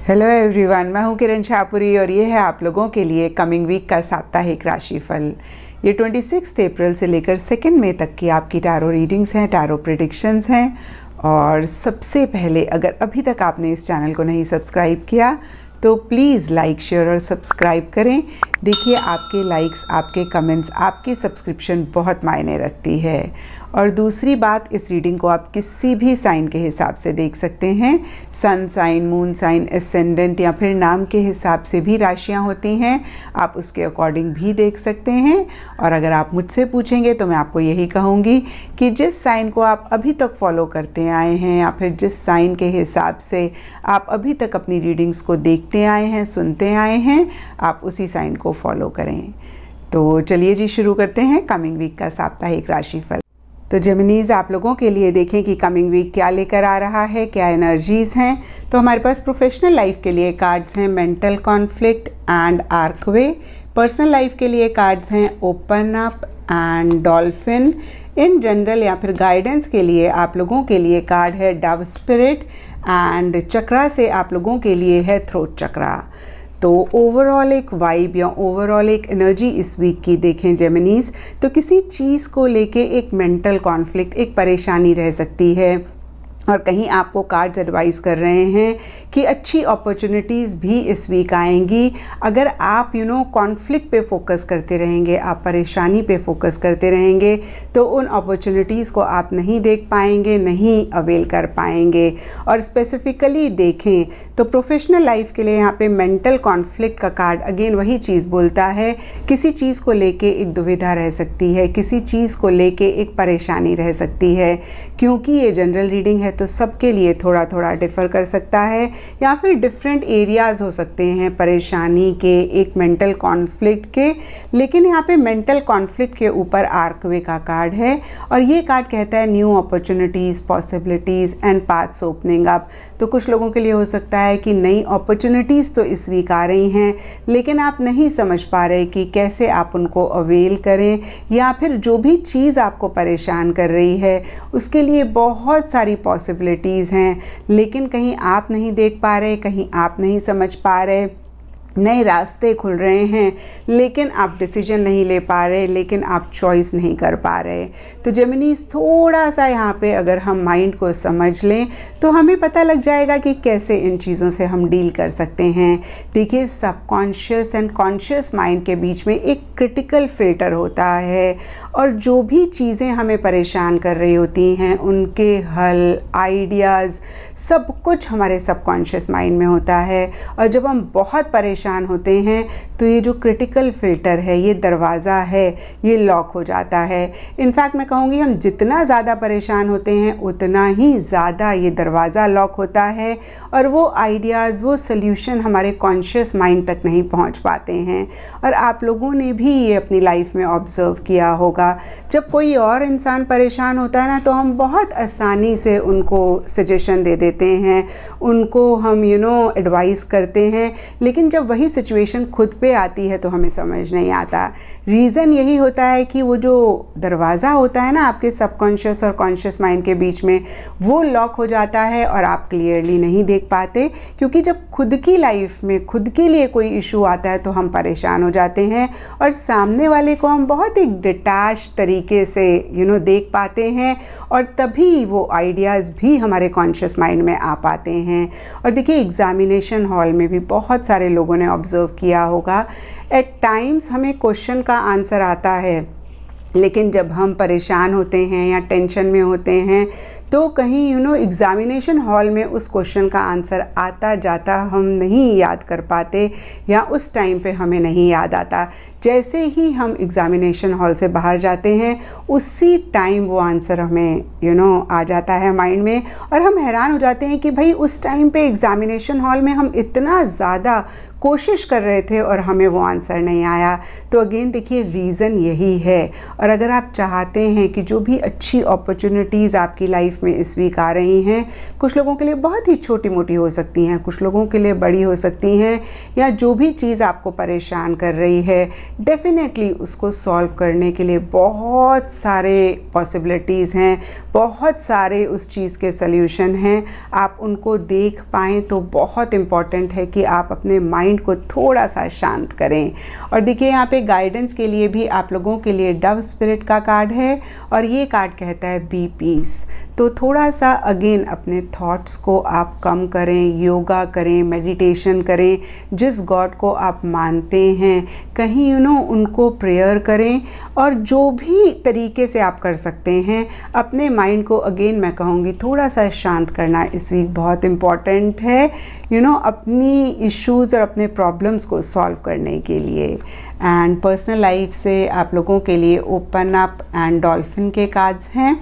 Hello everyone, मैं हूं किरण शाहपुरी और ये है आप लोगों के लिए कमिंग वीक का साप्ताहिक राशिफल। ये 26 अप्रैल से लेकर 2 मई तक की आपकी टैरो रीडिंग्स हैं, टैरो प्रेडिक्शंस हैं। और सबसे पहले, अगर अभी तक आपने इस चैनल को नहीं सब्सक्राइब किया तो प्लीज़ लाइक, शेयर और सब्सक्राइब करें। देखिए, आपके लाइक्स, आपके कमेंट्स, आपकी सब्सक्रिप्शन बहुत मायने रखती है। और दूसरी बात, इस रीडिंग को आप किसी भी साइन के हिसाब से देख सकते हैं। Sun sign, moon sign, ascendant या फिर नाम के हिसाब से भी राशियां होती हैं, आप उसके अकॉर्डिंग भी देख सकते हैं। और अगर आप मुझसे पूछेंगे तो मैं आपको यही कहूँगी कि जिस साइन को आप अभी तक फॉलो करते आए हैं या फिर जिस साइन के हिसाब से आप अभी तक अपनी रीडिंग्स को देखते आए हैं, सुनते आए हैं, आप उसी साइन को फॉलो करें। तो चलिए जी, शुरू करते हैं कमिंग वीक का साप्ताहिक राशिफल। तो जेमिनीज, आप लोगों के लिए देखें कि कमिंग वीक क्या लेकर आ रहा है, क्या एनर्जीज़ हैं। तो हमारे पास प्रोफेशनल लाइफ के लिए कार्ड्स हैं mental conflict and archway. Personal life के लिए कार्ड्स हैं open up and dolphin. In general या फिर गाइडेंस के लिए आप लोगों के लिए कार्ड है डव स्पिरिट एंड चक्रा से आप लोगों के लिए है थ्रोट चक्रा। तो ओवरऑल एक वाइब या ओवरऑल एक एनर्जी इस वीक की देखें जेमिनीज, तो किसी चीज़ को लेके एक मेंटल कॉन्फ्लिक्ट, एक परेशानी रह सकती है। और कहीं आपको कार्ड्स एडवाइस कर रहे हैं कि अच्छी अपॉर्चुनिटीज़ भी इस वीक आएंगी। अगर आप कॉन्फ्लिक्ट पे फोकस करते रहेंगे, आप परेशानी पे फोकस करते रहेंगे, तो उन अपॉर्चुनिटीज़ को आप नहीं देख पाएंगे, नहीं अवेल कर पाएंगे। और स्पेसिफिकली देखें तो प्रोफेशनल लाइफ के लिए यहाँ पे मेंटल कॉन्फ्लिक्ट का कार्ड अगेन वही चीज़ बोलता है, किसी चीज़ को लेके एक दुविधा रह सकती है, किसी चीज़ को लेके एक परेशानी रह सकती है। क्योंकि ये जनरल रीडिंग है तो सबके लिए थोड़ा थोड़ा डिफ़र कर सकता है या फिर डिफरेंट एरियाज़ हो सकते हैं परेशानी के, एक मेंटल कॉन्फ्लिक्ट के। लेकिन यहाँ पे मेंटल कॉन्फ्लिक्ट के ऊपर आर्कवे का कार्ड है और ये कार्ड कहता है new opportunities, possibilities and paths opening up. तो कुछ लोगों के लिए हो सकता है कि नई अपॉर्चुनिटीज़ तो इस वीक आ रही हैं, लेकिन आप नहीं समझ पा रहे कि कैसे आप उनको अवेल करें, या फिर जो भी चीज़ आपको परेशान कर रही है उसके लिए बहुत सारी पॉसिबिलिटीज़ हैं, लेकिन कहीं आप नहीं देख पा रहे, कहीं आप नहीं समझ पा रहे। नए रास्ते खुल रहे हैं लेकिन आप डिसीजन नहीं ले पा रहे, लेकिन आप चॉइस नहीं कर पा रहे। तो जेमिनीज, थोड़ा सा यहाँ पे अगर हम माइंड को समझ लें तो हमें पता लग जाएगा कि कैसे इन चीज़ों से हम डील कर सकते हैं। देखिए, सबकॉन्शियस एंड कॉन्शियस माइंड के बीच में एक क्रिटिकल फिल्टर होता है और जो भी चीज़ें हमें परेशान कर रही होती हैं उनके हल, आइडियाज़, सब कुछ हमारे सबकॉन्शियस माइंड में होता है। और जब हम बहुत परेशान होते हैं तो ये जो क्रिटिकल फिल्टर है, ये दरवाज़ा है, ये लॉक हो जाता है। इनफैक्ट मैं कहूँगी, हम जितना ज़्यादा परेशान होते हैं उतना ही ज़्यादा ये दरवाज़ा लॉक होता है और वो आइडियाज़, वो सल्यूशन हमारे कॉन्शियस माइंड तक नहीं पहुँच पाते हैं। और आप लोगों ने भी ये अपनी लाइफ में ऑब्ज़र्व किया होगा, जब कोई और इंसान परेशान होता है ना तो हम बहुत आसानी से उनको सजेशन दे देते हैं, उनको हम एडवाइस करते हैं, लेकिन जब वही सिचुएशन खुद पे आती है तो हमें समझ नहीं आता। रीज़न यही होता है कि वो जो दरवाज़ा होता है ना आपके सबकॉन्शियस और कॉन्शियस माइंड के बीच में, वो लॉक हो जाता है और आप क्लियरली नहीं देख पाते। क्योंकि जब खुद की लाइफ में खुद के लिए कोई इशू आता है तो हम परेशान हो जाते हैं और सामने वाले को हम बहुत एक डिटैच तरीके से देख पाते हैं और तभी वो आइडियाज़ भी हमारे कॉन्शियस माइंड में आ पाते हैं। और देखिए, एग्ज़ामिनेशन हॉल में भी बहुत सारे लोगों ने ऑब्ज़र्व किया होगा, एट टाइम्स हमें क्वेश्चन का आंसर आता है, लेकिन जब हम परेशान होते हैं या टेंशन में होते हैं तो कहीं एग्ज़ामिनेशन हॉल में उस क्वेश्चन का आंसर आता जाता हम नहीं याद कर पाते या उस टाइम पे हमें नहीं याद आता। जैसे ही हम एग्ज़ामिनेशन हॉल से बाहर जाते हैं उसी टाइम वो आंसर हमें आ जाता है माइंड में और हम हैरान हो जाते हैं कि भाई उस टाइम पे एग्ज़ामिनेशन हॉल में हम इतना ज़्यादा कोशिश कर रहे थे और हमें वो आंसर नहीं आया। तो अगेन देखिए, रीज़न यही है। और अगर आप चाहते हैं कि जो भी अच्छी अपॉर्चुनिटीज़ आपकी लाइफ में इस वीक आ रही हैं, कुछ लोगों के लिए बहुत ही छोटी मोटी हो सकती हैं, कुछ लोगों के लिए बड़ी हो सकती हैं, या जो भी चीज़ आपको परेशान कर रही है, डेफिनेटली उसको सॉल्व करने के लिए बहुत सारे पॉसिबिलिटीज़ हैं, बहुत सारे उस चीज़ के सल्यूशन हैं। आप उनको देख पाएँ तो बहुत इम्पॉर्टेंट है कि आप अपने माइंड को थोड़ा सा शांत करें। और देखिए यहाँ पे गाइडेंस के लिए भी आप लोगों के लिए डव स्पिरिट का कार्ड है और ये कार्ड कहता है बी पीस। तो थोड़ा सा अगेन अपने थॉट्स को आप कम करें, योगा करें, मेडिटेशन करें, जिस गॉड को आप मानते हैं कहीं उनको प्रेयर करें। और जो भी तरीके से आप कर सकते हैं अपने माइंड को अगेन मैं कहूँगी थोड़ा सा शांत करना इस वीक बहुत इम्पॉर्टेंट है अपनी इश्यूज़ और अपने प्रॉब्लम्स को सॉल्व करने के लिए। एंड पर्सनल लाइफ से आप लोगों के लिए ओपन अप एंड डॉल्फिन के कार्ड्स हैं।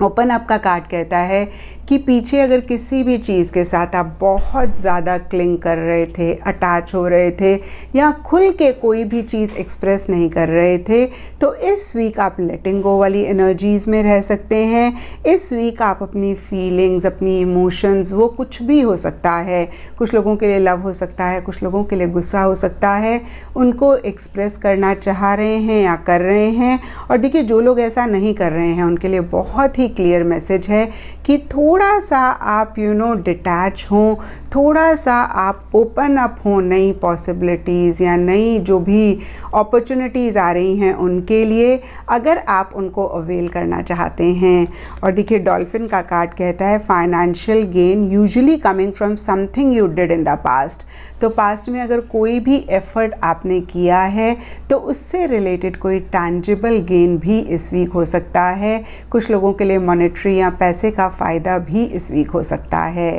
ओपन अप का कार्ड कहता है कि पीछे अगर किसी भी चीज़ के साथ आप बहुत ज़्यादा क्लिंग कर रहे थे, अटैच हो रहे थे या खुल के कोई भी चीज़ एक्सप्रेस नहीं कर रहे थे, तो इस वीक आप लेटिंग गो वाली एनर्जीज़ में रह सकते हैं। इस वीक आप अपनी फीलिंग्स, अपनी इमोशंस, वो कुछ भी हो सकता है, कुछ लोगों के लिए लव हो सकता है, कुछ लोगों के लिए गुस्सा हो सकता है, उनको एक्सप्रेस करना चाह रहे हैं या कर रहे हैं। और देखिए जो लोग ऐसा नहीं कर रहे हैं उनके लिए बहुत ही क्लियर मैसेज है कि थोड़ा सा आप डिटैच हों, थोड़ा सा आप ओपन अप हों नई पॉसिबिलिटीज़ या नई जो भी अपॉर्चुनिटीज़ आ रही हैं उनके लिए, अगर आप उनको अवेल करना चाहते हैं। और देखिए डॉल्फिन का कार्ड कहता है financial gain usually coming from something you did in the past. तो पास्ट में अगर कोई भी एफर्ट आपने किया है तो उससे रिलेटेड कोई टैंजिबल गेन भी इस वीक हो सकता है। कुछ लोगों के लिए मॉनेटरी या पैसे का फ़ायदा भी इस वीक हो सकता है।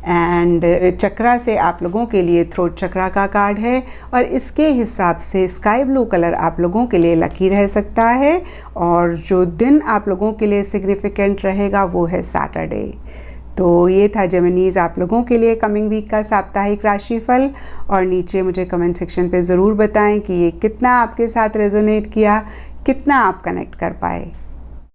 एंड चक्रा से आप लोगों के लिए थ्रोट चक्रा का कार्ड है और इसके हिसाब से स्काई ब्लू कलर आप लोगों के लिए लकी रह सकता है। और जो दिन आप लोगों के लिए सिग्निफिकेंट रहेगा वो है सैटरडे। तो ये था जेमिनीज़ आप लोगों के लिए कमिंग वीक का साप्ताहिक राशिफल। और नीचे मुझे कमेंट सेक्शन पे ज़रूर बताएं कि ये कितना आपके साथ रेजोनेट किया, कितना आप कनेक्ट कर पाए।